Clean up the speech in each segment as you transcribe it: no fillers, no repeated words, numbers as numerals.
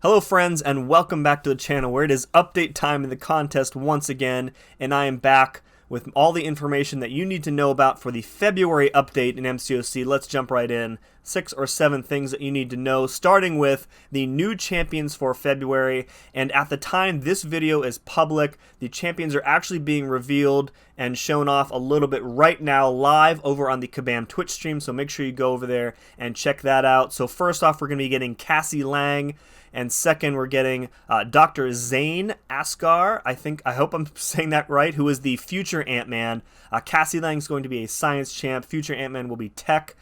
Hello friends, and welcome back to the channel where it is update time in the contest once again, and I am back with all the information that you need to know about for the February update in MCOC. Let's jump right in. 6 or 7 things that you need to know, starting with the new champions for February. And at the time this video is public, the champions are actually being revealed and shown off a little bit right now live over on the Kabam Twitch stream, so make sure you go over there and check that out. So first off, we're going to be getting CASSIE Lang. And second, we're getting Dr. Zane Asghar, I hope I'm saying that right, who is the future Ant-Man. CASSIE Lang is going to be a science champ. Future Ant-Man will be tech.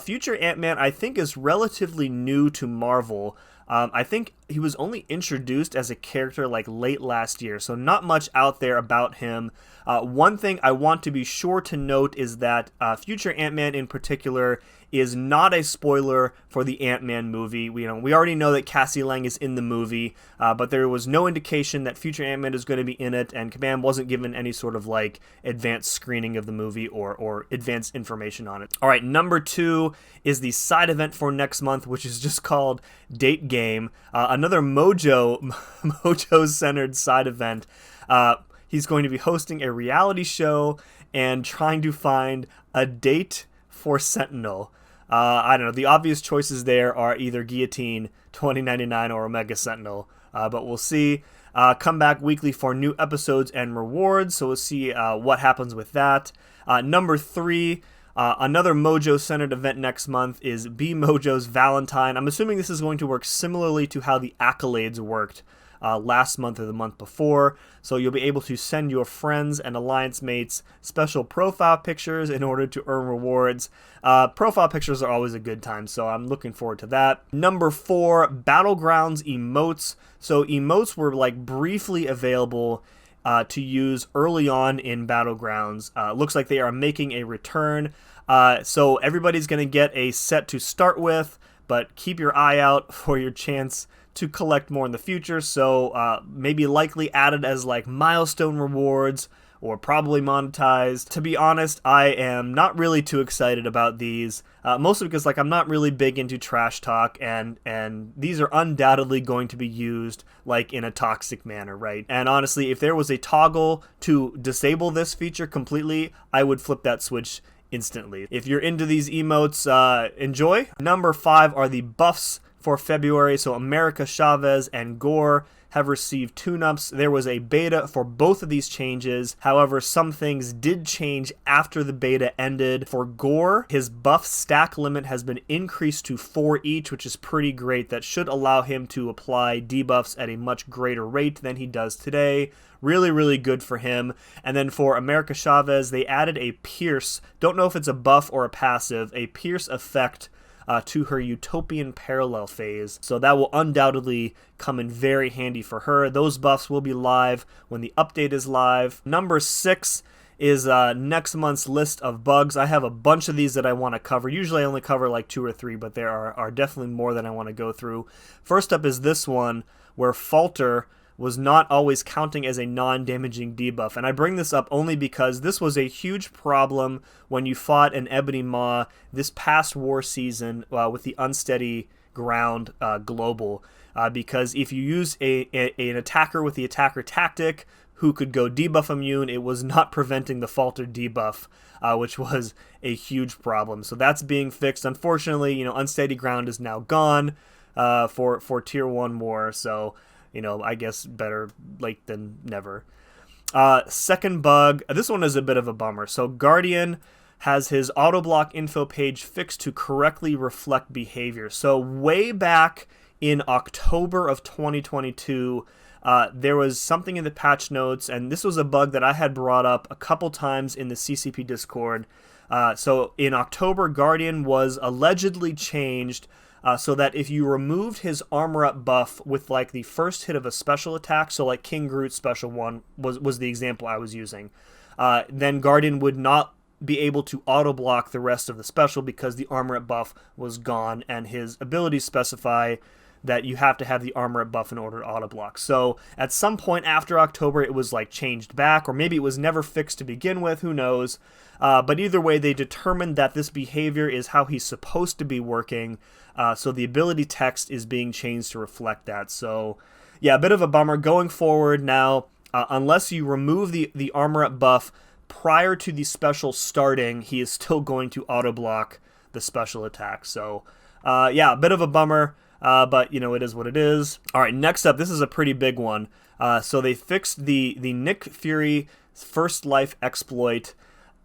Future Ant-Man, I think, is relatively new to Marvel. I think he was only introduced as a character like late last year, so not much out there about him. One thing I want to be sure to note is that Future Ant-Man in particular is not a spoiler for the Ant-Man movie. We already know that CASSIE Lang is in the movie, but there was no indication that Future Ant-Man is going to be in it, and Kabam wasn't given any sort of like advanced screening of the movie or advanced information on it. Alright, number 2 is the side event for next month, which is just called Date Game. Another Mojo-centered side event. He's going to be hosting a reality show and trying to find a date for Sentinel. I don't know, the obvious choices there are either Guillotine, 2099, or Omega Sentinel, but we'll see. Come back weekly for new episodes and rewards, so we'll see what happens with that. Number 3, another Mojo-centered event next month is Be Mojo's Valentine. I'm assuming this is going to work similarly to how the Accolades worked last month or the month before, so you'll be able to send your friends and alliance mates special profile pictures in order to earn rewards. Profile pictures are always a good time, so I'm looking forward to that. Number 4, Battlegrounds Emotes. So emotes were like briefly available to use early on in Battlegrounds. Looks like they are making a return, so everybody's going to get a set to start with, but keep your eye out for your chance to collect more in the future, so maybe likely added as like milestone rewards or probably monetized. To be honest, I am not really too excited about these, mostly because like I'm not really big into trash talk, and these are undoubtedly going to be used like in a toxic manner, right? And honestly, if there was a toggle to disable this feature completely, I would flip that switch instantly. If you're into these emotes, enjoy. Number 5 are the buffs for February. So CHAVEZ and GORR have received tune-ups. There was a beta for both of these changes. However, some things did change after the beta ended. For GORR, his buff stack limit has been increased to 4 each, which is pretty great. That should allow him to apply debuffs at a much greater rate than he does today. Really, really good for him. And then for CHAVEZ, they added a Pierce. Don't know if it's a buff or a passive. A Pierce effect to her Utopian Parallel phase. So that will undoubtedly come in very handy for her. Those buffs will be live when the update is live. Number 6 is next month's list of bugs. I have a bunch of these that I want to cover. Usually I only cover like 2 or 3, but there are definitely more than I want to go through. First up is this one, where Falter was not always counting as a non-damaging debuff. And I bring this up only because this was a huge problem when you fought an Ebony Maw this past war season with the Unsteady Ground Global. Because if you use an attacker with the attacker tactic who could go debuff immune, it was not preventing the Falter debuff, which was a huge problem. So that's being fixed. Unfortunately, Unsteady Ground is now gone for Tier 1 war, so I guess better late than never. Second bug, this one is a bit of a bummer. So Guardian has his auto block info page fixed to correctly reflect behavior. So way back in October of 2022, there was something in the patch notes, and this was a bug that I had brought up a couple times in the CCP Discord. So in October, Guardian was allegedly changed so that if you removed his armor up buff with like the first hit of a special attack, so like King Groot special 1 was the example I was using, then Guardian would not be able to auto block the rest of the special because the armor up buff was gone, and his abilities specify that you have to have the armor up buff in order to auto block. So at some point after October, it was like changed back, or maybe it was never fixed to begin with, who knows. But either way, they determined that this behavior is how he's supposed to be working. So the ability text is being changed to reflect that. So yeah, a bit of a bummer going forward now. Unless you remove the armor up buff prior to the special starting, he is still going to auto block the special attack. So yeah, a bit of a bummer, but you know, it is what it is. All right, next up, this is a pretty big one. So they fixed the Nick Fury First Life exploit.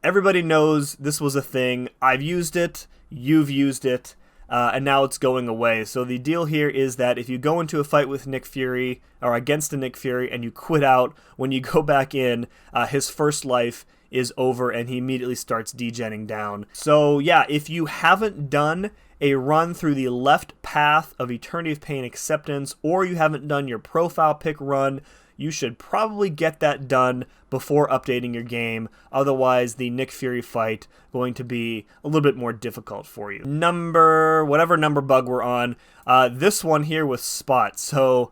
Everybody knows this was a thing. I've used it, you've used it, and now it's going away. So the deal here is that if you go into a fight with Nick Fury, or against a Nick Fury, and you quit out, when you go back in, his first life is over and he immediately starts degenning down. So yeah, if you haven't done a run through the left path of Eternity of Pain Acceptance, or you haven't done your profile pick run, you should probably get that done before updating your game. Otherwise, the Nick Fury fight going to be a little bit more difficult for you. Whatever number bug we're on, this one here with Spot. So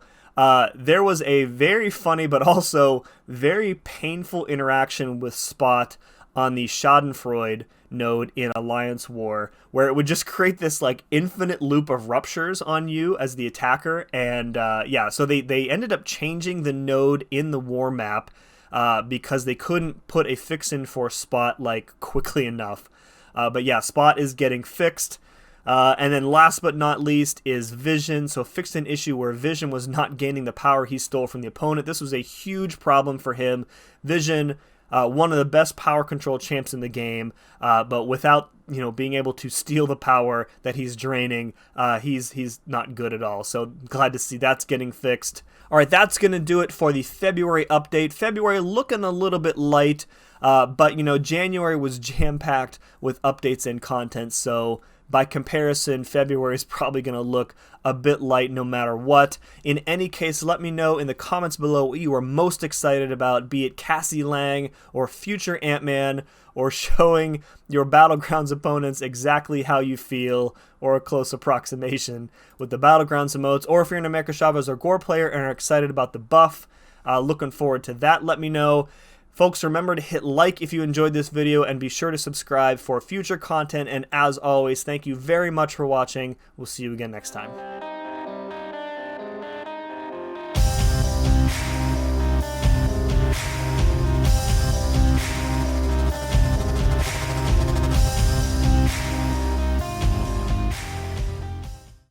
there was a very funny but also very painful interaction with Spot on the Schadenfreude node in Alliance War, where it would just create this like infinite loop of ruptures on you as the attacker. And yeah, so they ended up changing the node in the war map because they couldn't put a fix in for Spot like quickly enough. But yeah, Spot is getting fixed. And then last but not least is Vision. So fixed an issue where Vision was not gaining the power he stole from the opponent. This was a huge problem for him. Vision, one of the best power control champs in the game, but without being able to steal the power that he's draining, he's not good at all. So glad to see that's getting fixed. All right, that's going to do it for the February update. February looking a little bit light, but January was jam-packed with updates and content, so by comparison, February is probably going to look a bit light no matter what. In any case, let me know in the comments below what you are most excited about, be it CASSIE Lang or future Ant-Man, or showing your Battlegrounds opponents exactly how you feel, or a close approximation with the Battlegrounds emotes, or if you're an America Chavez or GORR player and are excited about the buff, looking forward to that, let me know. Folks, remember to hit like if you enjoyed this video and be sure to subscribe for future content. And as always, thank you very much for watching. We'll see you again next time.